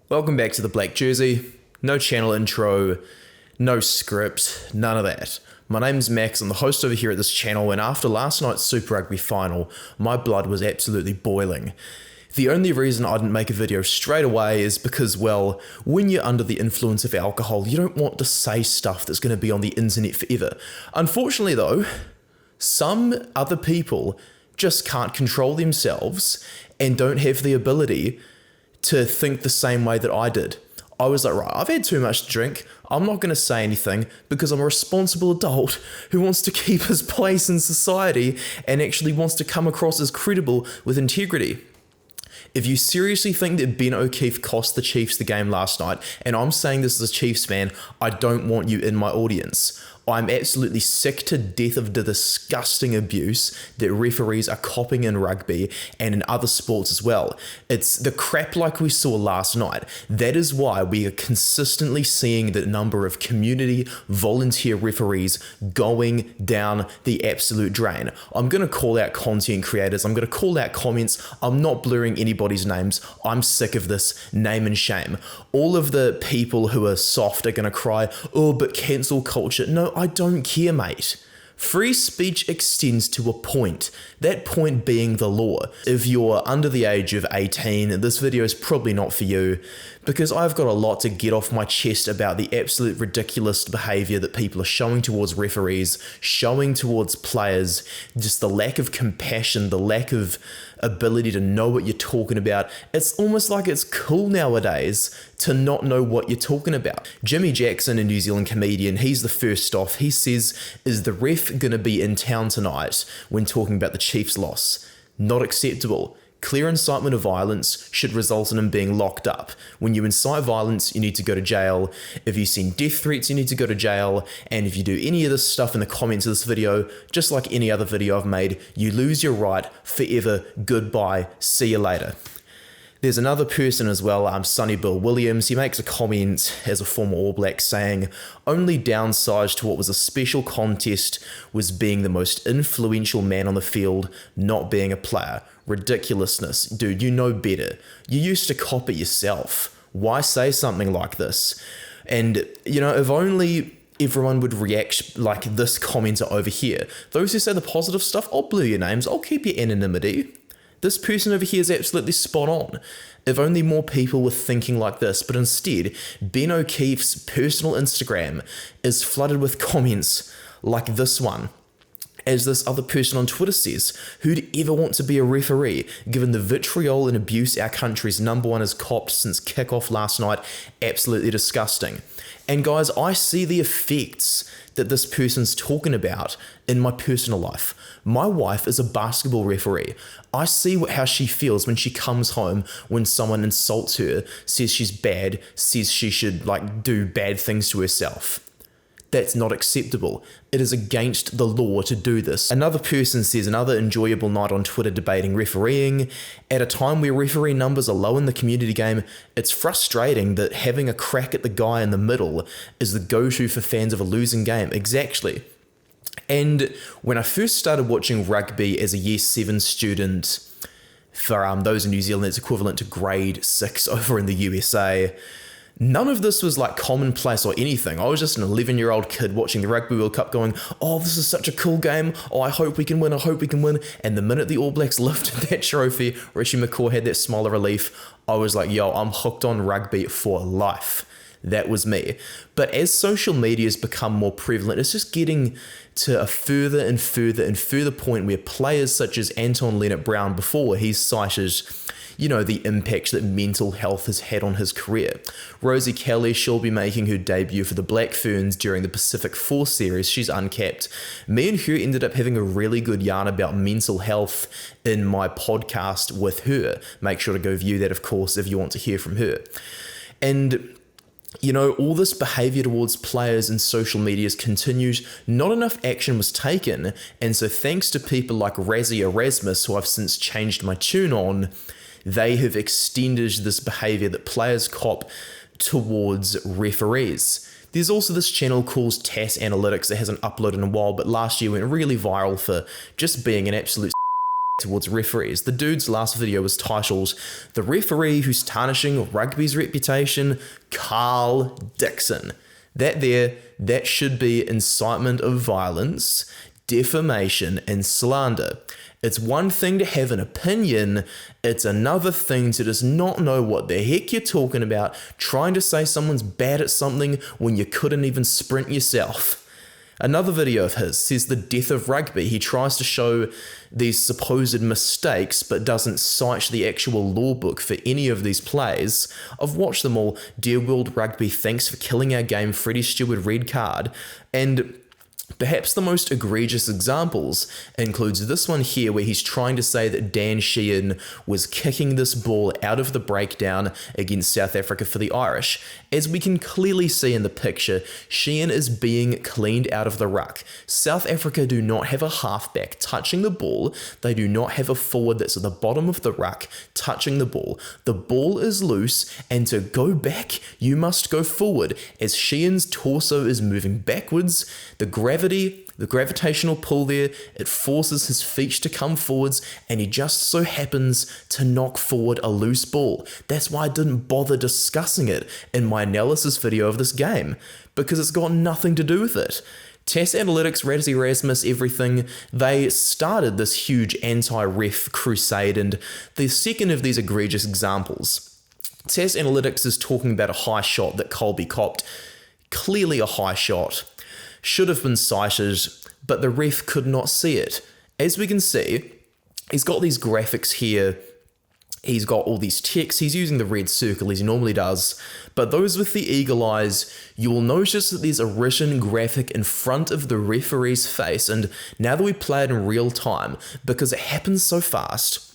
Welcome back to the Black Jersey. No channel intro, no script, none of that. My name's Max, I'm the host over here at this channel, and after last night's Super Rugby final, my blood was absolutely boiling. The only reason I didn't make a video straight away is because, well, when you're under the influence of alcohol, you don't want to say stuff that's going to be on the internet forever. Unfortunately though, some other people just can't control themselves and don't have the ability to think the same way that I did. I was like, right, I've had too much to drink. I'm not going to say anything because I'm a responsible adult who wants to keep his place in society and actually wants to come across as credible with integrity. If you seriously think that Ben O'Keefe cost the Chiefs the game last night, and I'm saying this as a Chiefs fan, I don't want you in my audience. I'm absolutely sick to death of the disgusting abuse that referees are copping in rugby and in other sports as well. It's the crap like we saw last night. That is why we are consistently seeing the number of community volunteer referees going down the absolute drain. I'm going to call out content creators. I'm going to call out comments. I'm not blurring anybody's names. I'm sick of this name and shame. All of the people who are soft are going to cry, oh, but cancel culture. No, I don't care, mate. Free speech extends to a point, that point being the law. If you're under the age of 18, this video is probably not for you, because I've got a lot to get off my chest about the absolute ridiculous behaviour that people are showing towards referees, showing towards players, just the lack of compassion, the lack of ability to know what you're talking about. It's almost like it's cool nowadays to not know what you're talking about. Jimmy Jackson, a New Zealand comedian, he's the first off. He says, is the ref going to be in town tonight when talking about the Chiefs' loss? Not acceptable. Clear incitement of violence should result in him being locked up. When you incite violence, you need to go to jail. If you send death threats, you need to go to jail. And if you do any of this stuff in the comments of this video, just like any other video I've made, you lose your right forever. Goodbye. See you later. There's another person as well, Sonny Bill Williams. He makes a comment as a former All Black saying, only downside to what was a special contest was being the most influential man on the field, not being a player. Ridiculousness. Dude, you know better. You used to cop it yourself. Why say something like this? And, you know, if only everyone would react like this commenter over here. Those who say the positive stuff, I'll blur your names. I'll keep your anonymity. This person over here is absolutely spot on. If only more people were thinking like this, but instead, Ben O'Keefe's personal Instagram is flooded with comments like this one. As this other person on Twitter says, who'd ever want to be a referee, given the vitriol and abuse our country's number one has copped since kickoff last night? Absolutely disgusting. And guys, I see the effects that this person's talking about in my personal life. My wife is a basketball referee. I see how she feels when she comes home when someone insults her, says she's bad, says she should do bad things to herself. That's not acceptable. It is against the law to do this. Another person says, another enjoyable night on Twitter debating refereeing. At a time where referee numbers are low in the community game, it's frustrating that having a crack at the guy in the middle is the go-to for fans of a losing game. Exactly. And when I first started watching rugby as a Year 7 student, for those in New Zealand, it's equivalent to grade 6 over in the USA, none of this was commonplace or anything. I was just an 11-year-old kid watching the Rugby World Cup going, oh, this is such a cool game. Oh, I hope we can win. I hope we can win. And the minute the All Blacks lifted that trophy, Richie McCaw had that smile of relief, I was like, yo, I'm hooked on rugby for life. That was me. But as social media has become more prevalent, it's just getting to a further and further and further point where players such as Anton Leonard-Brown, before he's cited, you know, the impact that mental health has had on his career. Rosie Kelly, she'll be making her debut for the Black Ferns during the Pacific Force series. She's uncapped. Me and her ended up having a really good yarn about mental health in my podcast with her. Make sure to go view that, of course, if you want to hear from her. And you know, all this behavior towards players in social medias continues. Not enough action was taken, and so thanks to people like Razzie Erasmus, who I've since changed my tune on, they have extended this behavior that players cop towards referees. There's also this channel called TAS Analytics that hasn't uploaded in a while, but last year went really viral for just being an absolute towards referees. The dude's last video was titled, "The Referee Who's Tarnishing Rugby's Reputation, Carl Dixon." That should be incitement of violence, defamation, and slander. It's one thing to have an opinion, it's another thing to just not know what the heck you're talking about, trying to say someone's bad at something when you couldn't even sprint yourself. Another video of his says the death of rugby. He tries to show these supposed mistakes but doesn't cite the actual law book for any of these plays. I've watched them all. Dear World Rugby, thanks for killing our game, Freddie Stewart red card. And perhaps the most egregious examples includes this one here where he's trying to say that Dan Sheehan was kicking this ball out of the breakdown against South Africa for the Irish. As we can clearly see in the picture, Sheehan is being cleaned out of the ruck. South Africa do not have a halfback touching the ball. They do not have a forward that's at the bottom of the ruck touching the ball. The ball is loose, and to go back, you must go forward. As Sheehan's torso is moving backwards, the gravitational pull there, it forces his feet to come forwards, and he just so happens to knock forward a loose ball. That's why I didn't bother discussing it in my analysis video of this game, because it's got nothing to do with it. TAS Analytics, Rosie Erasmus, everything, they started this huge anti-ref crusade, and the second of these egregious examples. TAS Analytics is talking about a high shot that Colby copped, clearly a high shot. Should have been cited, but the ref could not see it. As we can see, he's got these graphics here, he's got all these texts, he's using the red circle as he normally does, but those with the eagle eyes, you will notice that there's a written graphic in front of the referee's face, and now that we play it in real time, because it happens so fast,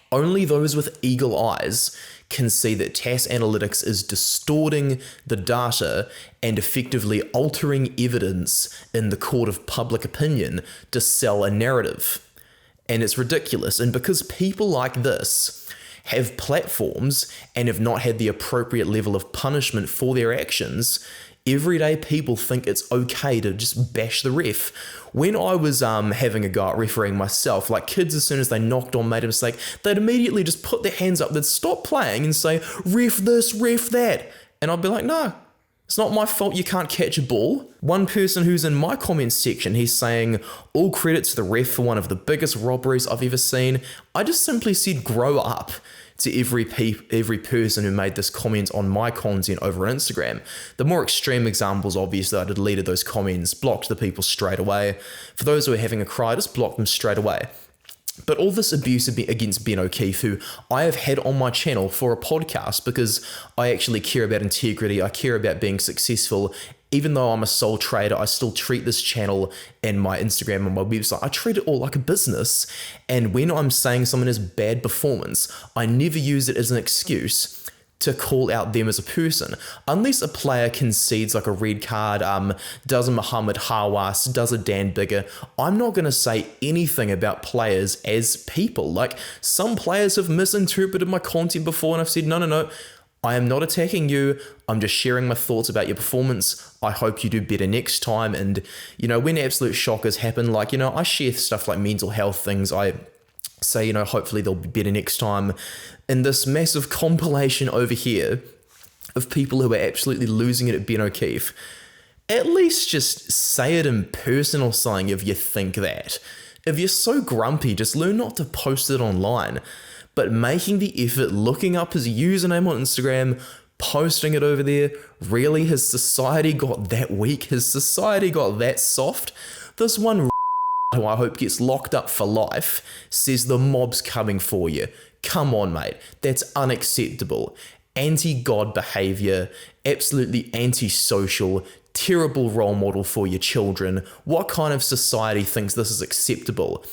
only those with eagle eyes can see that TAS Analytics is distorting the data and effectively altering evidence in the court of public opinion to sell a narrative. And it's ridiculous. And because people like this have platforms and have not had the appropriate level of punishment for their actions, everyday people think it's okay to just bash the ref. When I was having a go at refereeing myself, like kids, as soon as they knocked on, made a mistake, they'd immediately just put their hands up, they'd stop playing and say, ref this, ref that. And I'd be like, no, it's not my fault you can't catch a ball. One person who's in my comments section, he's saying, all credit to the ref for one of the biggest robberies I've ever seen. I just simply said, grow up, to every person who made this comment on my content over on Instagram. The more extreme examples, obviously, I deleted those comments, blocked the people straight away. For those who are having a cry, just block them straight away. But all this abuse against Ben O'Keefe, who I have had on my channel for a podcast because I actually care about integrity, I care about being successful. Even though I'm a sole trader, I still treat this channel and my Instagram and my website, I treat it all like a business. And when I'm saying someone has bad performance, I never use it as an excuse to call out them as a person. Unless a player concedes like a red card, does a Muhammad Hawass, does a Dan Bigger, I'm not going to say anything about players as people. Like, some players have misinterpreted my content before and I've said, no, I am not attacking you. I'm just sharing my thoughts about your performance. I hope you do better next time. And, when absolute shockers happen, like, I share stuff like mental health things. I say, hopefully they'll be better next time. In this massive compilation over here of people who are absolutely losing it at Ben O'Keefe, at least just say it in person or something if you think that. If you're so grumpy, just learn not to post it online. But making the effort, looking up his username on Instagram, posting it over there, really, has society got that weak? Has society got that soft? This one who I hope gets locked up for life says the mob's coming for you. Come on, mate. That's unacceptable. Anti-God behavior, absolutely anti-social, terrible role model for your children. What kind of society thinks this is acceptable?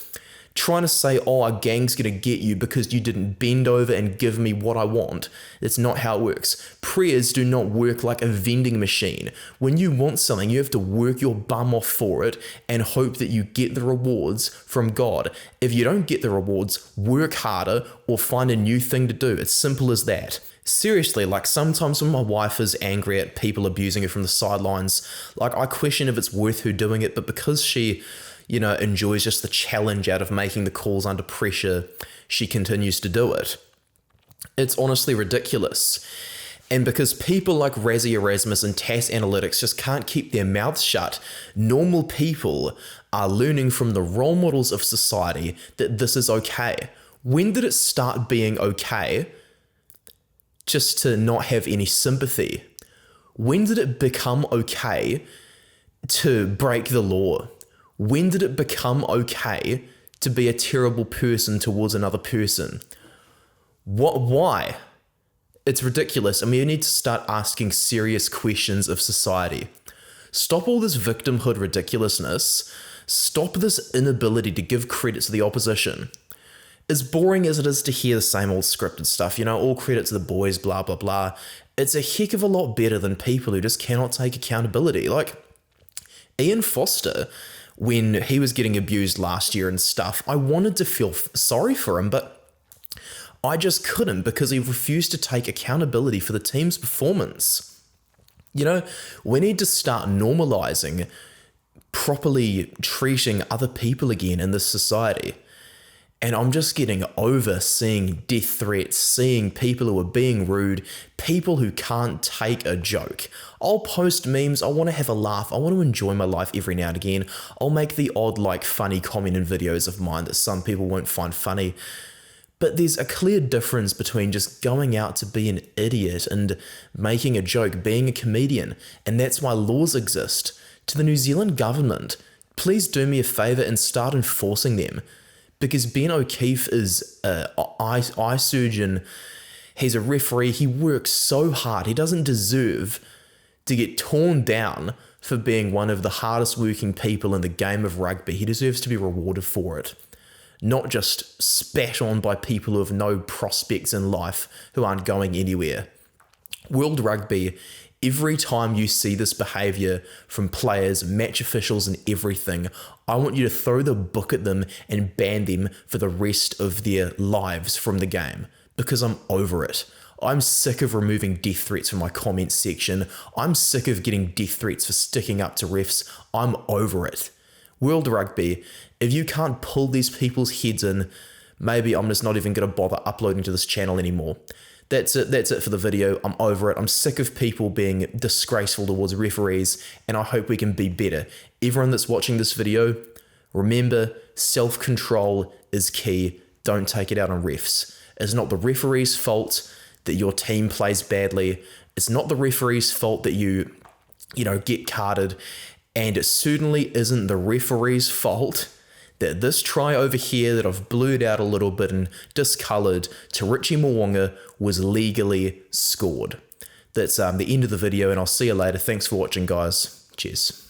Trying to say, a gang's gonna get you because you didn't bend over and give me what I want. That's not how it works. Prayers do not work like a vending machine. When you want something, you have to work your bum off for it and hope that you get the rewards from God. If you don't get the rewards, work harder or find a new thing to do. It's simple as that. Seriously, like sometimes when my wife is angry at people abusing her from the sidelines, like I question if it's worth her doing it, but because she enjoys just the challenge out of making the calls under pressure, she continues to do it. It's honestly ridiculous. And because people like Razzie Erasmus and TAS Analytics just can't keep their mouths shut, normal people are learning from the role models of society that this is okay. When did it start being okay just to not have any sympathy? When did it become okay to break the law? When did it become okay to be a terrible person towards another person? Why? It's ridiculous, and we need to start asking serious questions of society. Stop all this victimhood ridiculousness. Stop this inability to give credit to the opposition. As boring as it is to hear the same old scripted stuff, all credit to the boys, blah, blah, blah, it's a heck of a lot better than people who just cannot take accountability. Like Ian Foster, when he was getting abused last year and stuff, I wanted to feel sorry for him, but I just couldn't because he refused to take accountability for the team's performance. We need to start normalizing properly treating other people again in this society. And I'm just getting over seeing death threats, seeing people who are being rude, people who can't take a joke. I'll post memes, I want to have a laugh, I want to enjoy my life every now and again. I'll make the odd funny comment in videos of mine that some people won't find funny. But there's a clear difference between just going out to be an idiot and making a joke, being a comedian, and that's why laws exist. To the New Zealand government, please do me a favour and start enforcing them. Because Ben O'Keefe is an eye surgeon, he's a referee, he works so hard, he doesn't deserve to get torn down for being one of the hardest working people in the game of rugby. He deserves to be rewarded for it. Not just spat on by people who have no prospects in life, who aren't going anywhere. World Rugby, every time you see this behaviour from players, match officials and everything, I want you to throw the book at them and ban them for the rest of their lives from the game, because I'm over it. I'm sick of removing death threats from my comments section. I'm sick of getting death threats for sticking up to refs. I'm over it. World Rugby, if you can't pull these people's heads in, maybe I'm just not even going to bother uploading to this channel anymore. That's it for the video. I'm over it. I'm sick of people being disgraceful towards referees, and I hope we can be better. Everyone that's watching this video, remember, self-control is key. Don't take it out on refs. It's not the referee's fault that your team plays badly. It's not the referee's fault that you get carded. And it certainly isn't the referee's fault that this try over here that I've blued out a little bit and discoloured to Richie Mwanga was legally scored. That's the end of the video, and I'll see you later. Thanks for watching, guys. Cheers.